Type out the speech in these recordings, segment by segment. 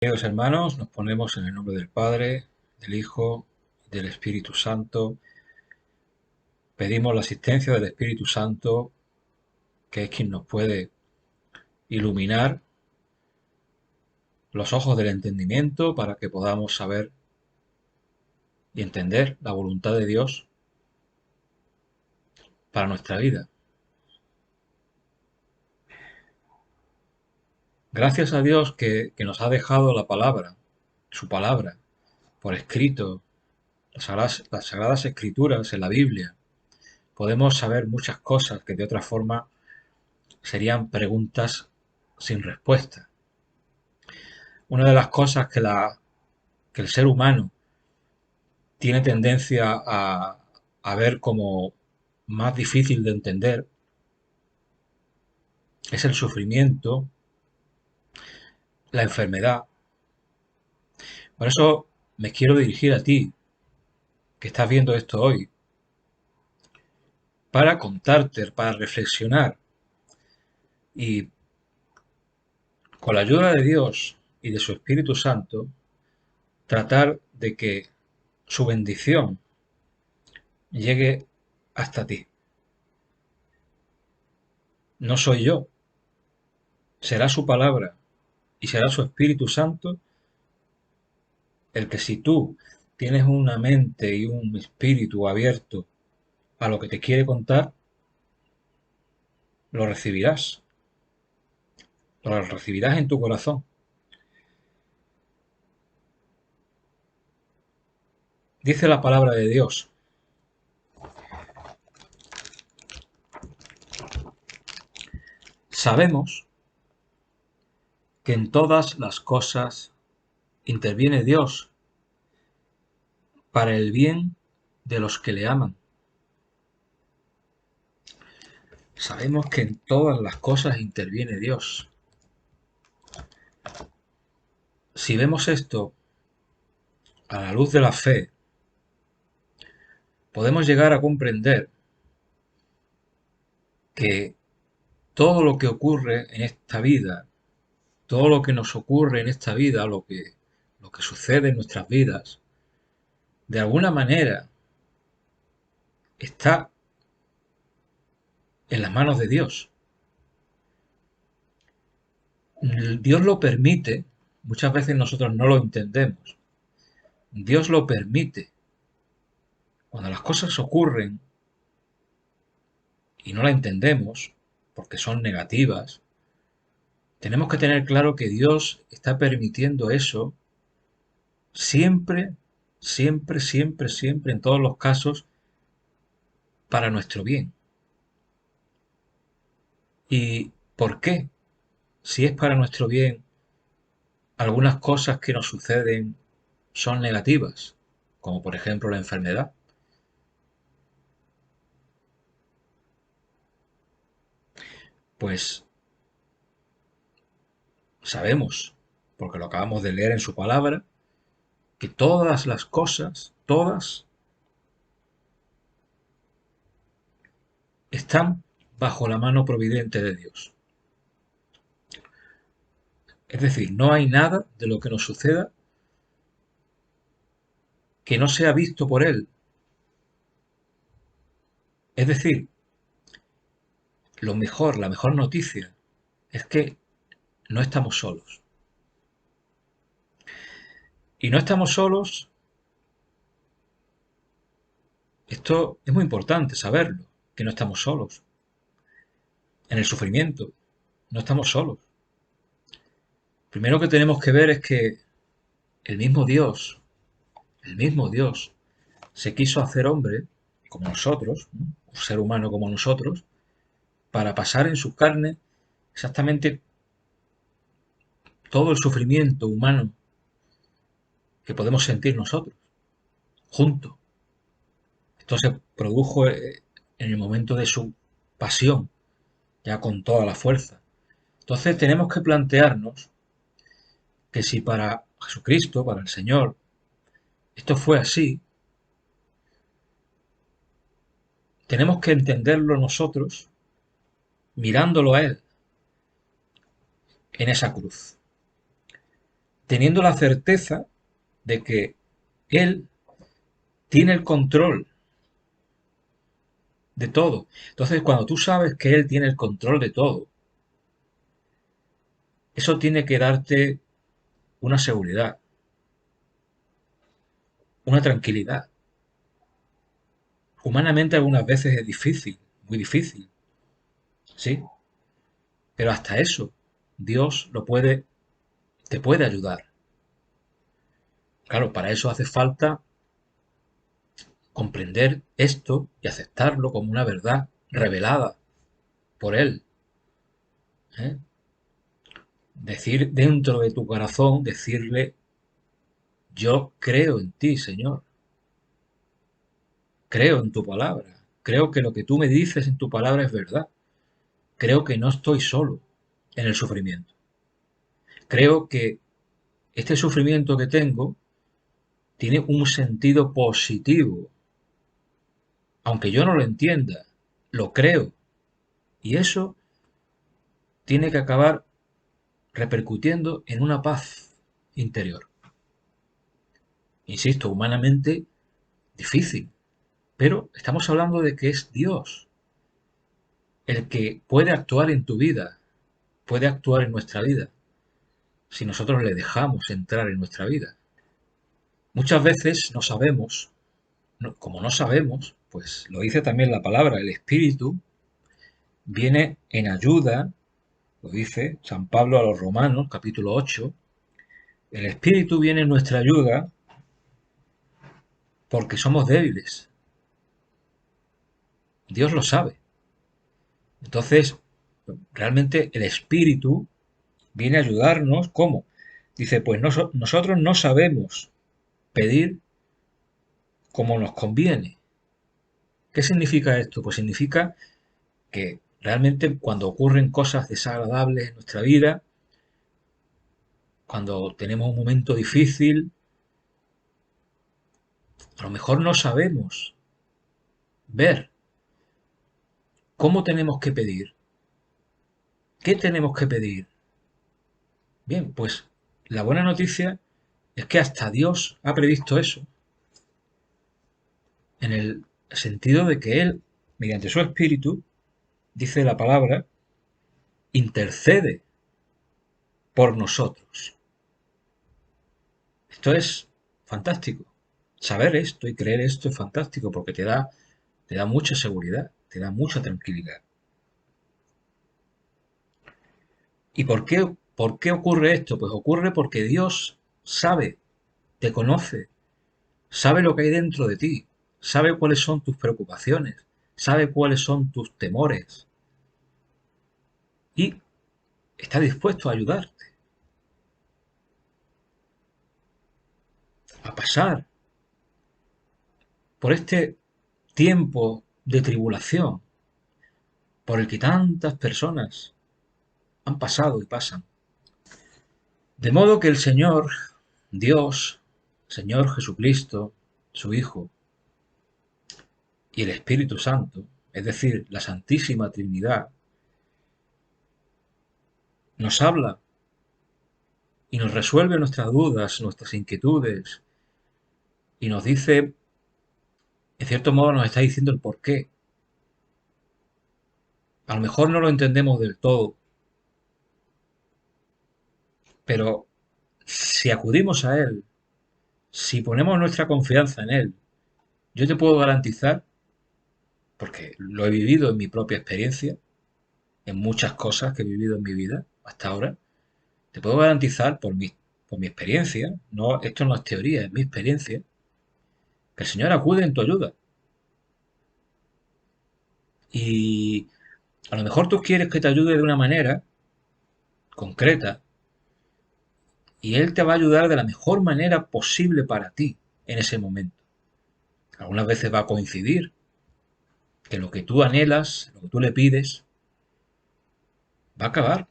Queridos hermanos, nos ponemos en el nombre del Padre, del Hijo, del Espíritu Santo. Pedimos la asistencia del Espíritu Santo, que es quien nos puede iluminar los ojos del entendimiento para que podamos saber y entender la voluntad de Dios para nuestra vida. Gracias a Dios que nos ha dejado la palabra, su palabra, por escrito, las Sagradas Escrituras en la Biblia. Podemos saber muchas cosas que de otra forma serían preguntas sin respuesta. Una de las cosas que el ser humano tiene tendencia a ver como más difícil de entender es el sufrimiento, la enfermedad. Por eso me quiero dirigir a ti, que estás viendo esto hoy, para contarte, para reflexionar y con la ayuda de Dios y de su Espíritu Santo, tratar de que su bendición llegue hasta ti. No soy yo, será su palabra y será su Espíritu Santo el que, si tú tienes una mente y un espíritu abierto a lo que te quiere contar, lo recibirás. Lo recibirás en tu corazón. Dice la palabra de Dios: sabemos que en todas las cosas interviene Dios para el bien de los que le aman. Sabemos que en todas las cosas interviene Dios. Si vemos esto a la luz de la fe, podemos llegar a comprender que todo lo que ocurre en esta vida, todo lo que nos ocurre en esta vida, lo que sucede en nuestras vidas, de alguna manera está en las manos de Dios. Dios lo permite, muchas veces nosotros no lo entendemos. Dios lo permite. Cuando las cosas ocurren y no la entendemos, porque son negativas, tenemos que tener claro que Dios está permitiendo eso siempre, siempre, siempre, siempre, en todos los casos, para nuestro bien. ¿Y por qué? Si es para nuestro bien, algunas cosas que nos suceden son negativas, como por ejemplo la enfermedad. Pues sabemos, porque lo acabamos de leer en su palabra, que todas las cosas, todas, están bajo la mano providente de Dios. Es decir, no hay nada de lo que nos suceda que no sea visto por Él. Es decir, la mejor noticia es que no estamos solos. Y no estamos solos, esto es muy importante saberlo, que no estamos solos. En el sufrimiento, no estamos solos. Primero que tenemos que ver es que el mismo Dios, el mismo Dios, se quiso hacer hombre como nosotros, ¿no? Un ser humano como nosotros, para pasar en su carne exactamente todo el sufrimiento humano que podemos sentir nosotros, juntos. Esto se produjo en el momento de su pasión, ya con toda la fuerza. Entonces tenemos que plantearnos que si para Jesucristo, para el Señor, esto fue así, tenemos que entenderlo nosotros mirándolo a Él en esa cruz. teniendo la certeza de que Él tiene el control de todo. Entonces, cuando tú sabes que Él tiene el control de todo, eso tiene que darte una seguridad, una tranquilidad. Humanamente algunas veces es difícil, muy difícil, sí, pero hasta eso Dios te puede ayudar. Claro, para eso hace falta comprender esto y aceptarlo como una verdad revelada por Él. ¿Eh? Decir dentro de tu corazón, decirle, yo creo en ti, Señor, creo en tu palabra, creo que lo que tú me dices en tu palabra es verdad, creo que no estoy solo en el sufrimiento, creo que este sufrimiento que tengo tiene un sentido positivo, aunque yo no lo entienda, lo creo, y eso tiene que acabar repercutiendo en una paz interior. Insisto, humanamente difícil, pero estamos hablando de que es Dios el que puede actuar en tu vida, puede actuar en nuestra vida, si nosotros le dejamos entrar en nuestra vida. Muchas veces no sabemos, como no sabemos, pues lo dice también la palabra, el Espíritu viene en ayuda, lo dice San Pablo a los Romanos, capítulo 8, el Espíritu viene en nuestra ayuda porque somos débiles. Dios lo sabe. Entonces, realmente el Espíritu viene a ayudarnos. ¿Cómo? Dice, pues nosotros no sabemos pedir como nos conviene. ¿Qué significa esto? Pues significa que realmente cuando ocurren cosas desagradables en nuestra vida, cuando tenemos un momento difícil, a lo mejor no sabemos ver cómo tenemos que pedir, qué tenemos que pedir. Bien, pues la buena noticia es que hasta Dios ha previsto eso, en el sentido de que Él, mediante su Espíritu, dice la palabra, intercede por nosotros. Esto es fantástico. Saber esto y creer esto es fantástico porque te da mucha seguridad, te da mucha tranquilidad. ¿Y por qué ocurre esto? Pues ocurre porque Dios sabe, te conoce, sabe lo que hay dentro de ti, sabe cuáles son tus preocupaciones, sabe cuáles son tus temores y está dispuesto a ayudarte a pasar por este tiempo de tribulación por el que tantas personas han pasado y pasan. De modo que el Señor, Dios, Señor Jesucristo, su Hijo y el Espíritu Santo, es decir, la Santísima Trinidad, nos habla y nos resuelve nuestras dudas, nuestras inquietudes y nos dice, en cierto modo nos está diciendo el por qué. A lo mejor no lo entendemos del todo, pero si acudimos a Él, si ponemos nuestra confianza en Él, yo te puedo garantizar, porque lo he vivido en mi propia experiencia, en muchas cosas que he vivido en mi vida hasta ahora, te puedo garantizar por mi experiencia, no, esto no es teoría, es mi experiencia, que el Señor acude en tu ayuda. Y a lo mejor tú quieres que te ayude de una manera concreta y Él te va a ayudar de la mejor manera posible para ti en ese momento. Algunas veces va a coincidir que lo que tú anhelas, lo que tú le pides, va a acabar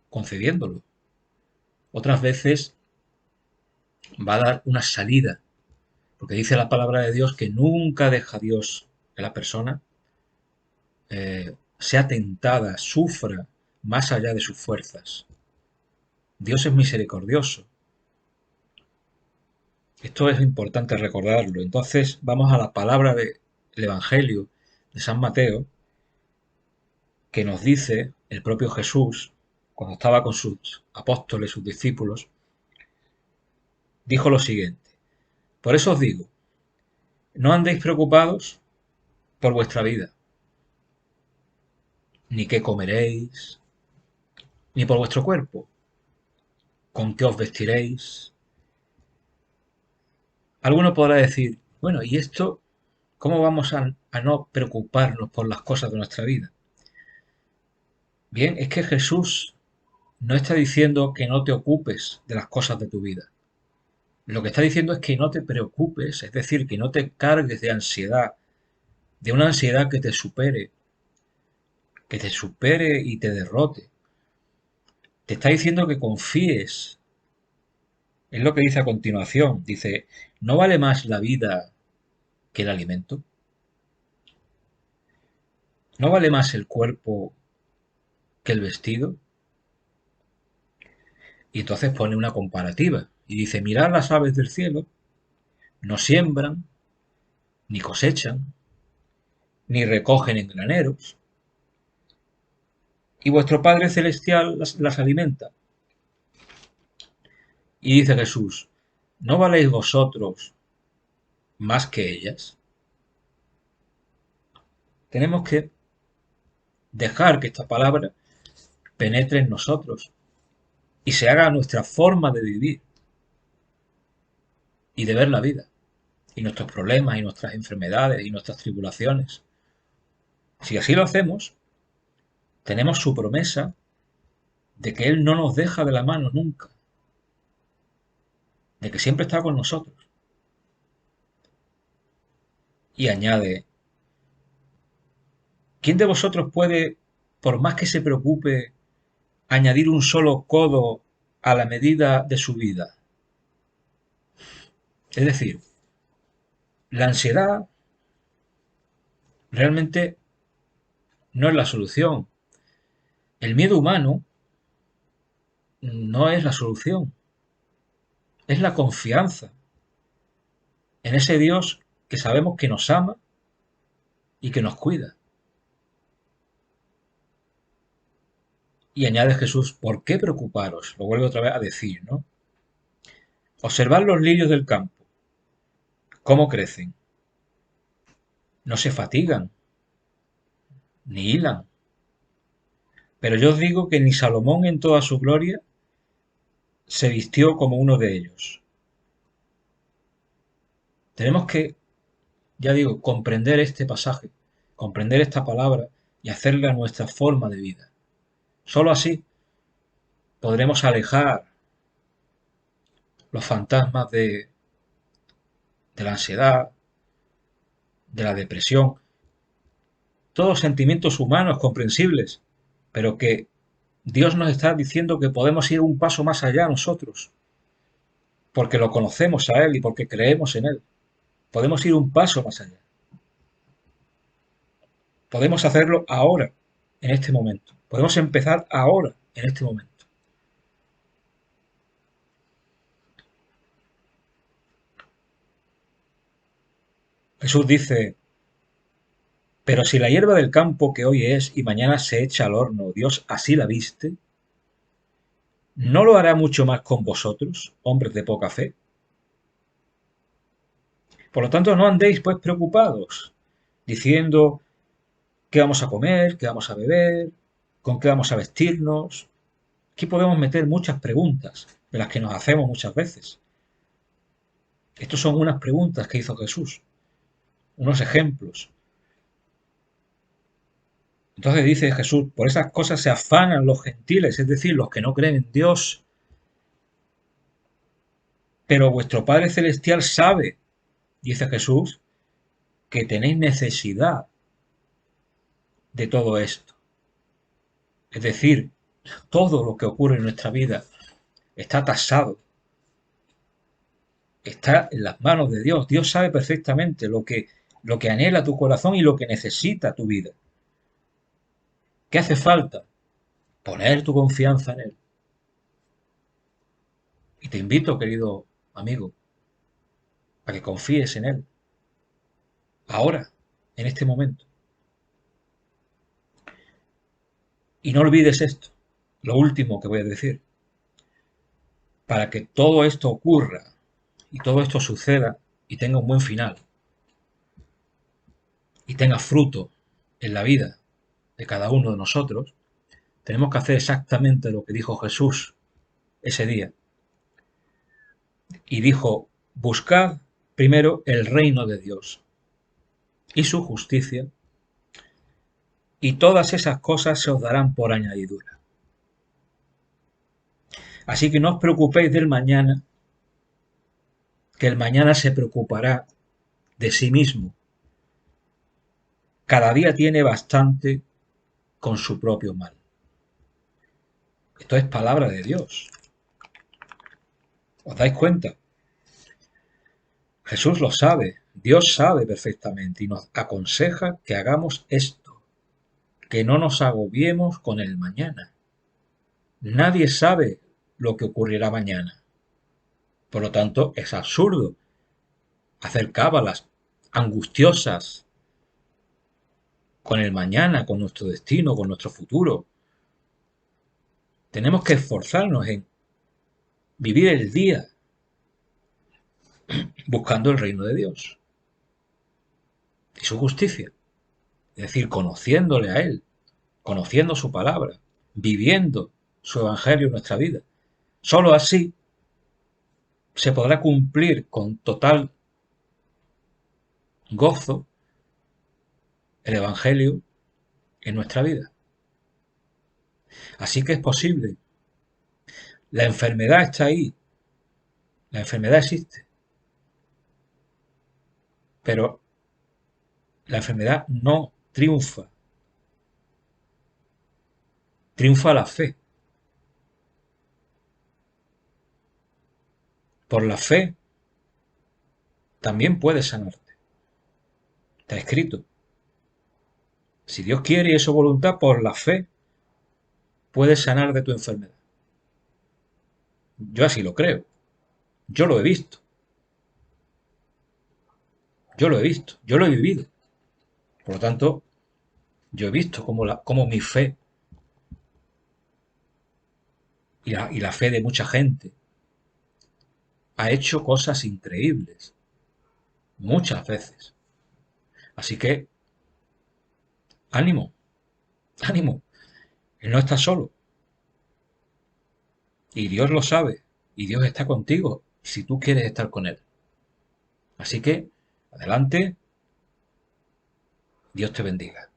concediéndolo. Otras veces va a dar una salida, porque dice la palabra de Dios que nunca deja Dios que la persona sea tentada, sufra más allá de sus fuerzas. Dios es misericordioso Esto es importante recordarlo. Entonces vamos a la palabra del Evangelio de San Mateo, que nos dice el propio Jesús, cuando estaba con sus apóstoles, sus discípulos, dijo lo siguiente: por eso os digo, no andéis preocupados por vuestra vida, ni qué comeréis, ni por vuestro cuerpo, con qué os vestiréis. Alguno podrá decir, bueno, ¿y esto cómo vamos a no preocuparnos por las cosas de nuestra vida? Bien, es que Jesús no está diciendo que no te ocupes de las cosas de tu vida. Lo que está diciendo es que no te preocupes, es decir, que no te cargues de ansiedad, de una ansiedad que te supere y te derrote. Te está diciendo que confíes. Es lo que dice a continuación. Dice, ¿no vale más la vida que el alimento? ¿No vale más el cuerpo que el vestido? Y entonces pone una comparativa y dice, mirad las aves del cielo, no siembran, ni cosechan, ni recogen en graneros, y vuestro Padre Celestial las alimenta. Y dice Jesús, ¿no valéis vosotros más que ellas? Tenemos que dejar que esta palabra penetre en nosotros y se haga nuestra forma de vivir y de ver la vida, y nuestros problemas, y nuestras enfermedades, y nuestras tribulaciones. Si así lo hacemos, tenemos su promesa de que Él no nos deja de la mano nunca, de que siempre está con nosotros. Y añade, ¿quién de vosotros puede, por más que se preocupe, añadir un solo codo a la medida de su vida? Es decir, la ansiedad realmente no es la solución. El miedo humano no es la solución, es la confianza en ese Dios que sabemos que nos ama y que nos cuida. Y añade Jesús, ¿por qué preocuparos? Lo vuelve otra vez a decir, ¿no? Observad los lirios del campo, cómo crecen, no se fatigan, ni hilan. Pero yo os digo que ni Salomón en toda su gloria se vistió como uno de ellos. Tenemos que, ya digo, comprender este pasaje, comprender esta palabra y hacerla nuestra forma de vida. Solo así podremos alejar los fantasmas de la ansiedad, de la depresión, todos sentimientos humanos comprensibles, pero que Dios nos está diciendo que podemos ir un paso más allá nosotros, porque lo conocemos a Él y porque creemos en Él. Podemos ir un paso más allá. Podemos hacerlo ahora, en este momento. Podemos empezar ahora, en este momento. Jesús dice, pero si la hierba del campo que hoy es y mañana se echa al horno, Dios así la viste, ¿no lo hará mucho más con vosotros, hombres de poca fe? Por lo tanto, no andéis pues preocupados, diciendo qué vamos a comer, qué vamos a beber, con qué vamos a vestirnos. Aquí podemos meter muchas preguntas, de las que nos hacemos muchas veces. Estas son unas preguntas que hizo Jesús, unos ejemplos. Entonces dice Jesús, por esas cosas se afanan los gentiles, es decir, los que no creen en Dios. Pero vuestro Padre Celestial sabe, dice Jesús, que tenéis necesidad de todo esto. Es decir, todo lo que ocurre en nuestra vida está tasado, está en las manos de Dios. Dios sabe perfectamente lo que anhela tu corazón y lo que necesita tu vida. ¿Qué hace falta? Poner tu confianza en Él. Y te invito, querido amigo, a que confíes en Él, ahora, en este momento. Y no olvides esto, lo último que voy a decir. Para que todo esto ocurra y todo esto suceda y tenga un buen final y tenga fruto en la vida de cada uno de nosotros, tenemos que hacer exactamente lo que dijo Jesús ese día. Y dijo, buscad primero el reino de Dios y su justicia, y todas esas cosas se os darán por añadidura. Así que no os preocupéis del mañana, que el mañana se preocupará de sí mismo. Cada día tiene bastante con su propio mal. Esto es palabra de Dios. ¿Os dais cuenta? Jesús lo sabe, Dios sabe perfectamente y nos aconseja que hagamos esto, que no nos agobiemos con el mañana. Nadie sabe lo que ocurrirá mañana. Por lo tanto, es absurdo hacer cábalas angustiosas con el mañana, con nuestro destino, con nuestro futuro. Tenemos que esforzarnos en vivir el día buscando el reino de Dios y su justicia. Es decir, conociéndole a Él, conociendo su palabra, viviendo su evangelio en nuestra vida. Solo así se podrá cumplir con total gozo el evangelio en nuestra vida. Así que es posible. La enfermedad está ahí. La enfermedad existe. Pero la enfermedad no triunfa. Triunfa la fe. Por la fe también puedes sanarte. Está escrito. Si Dios quiere y es su voluntad, por la fe puedes sanar de tu enfermedad. Yo así lo creo. Yo lo he visto. Yo lo he visto. Yo lo he vivido. Por lo tanto, yo he visto cómo mi fe y la fe de mucha gente ha hecho cosas increíbles. Muchas veces. Así que, ánimo, ánimo. Él no está solo. Y Dios lo sabe. Y Dios está contigo si tú quieres estar con Él. Así que, adelante. Dios te bendiga.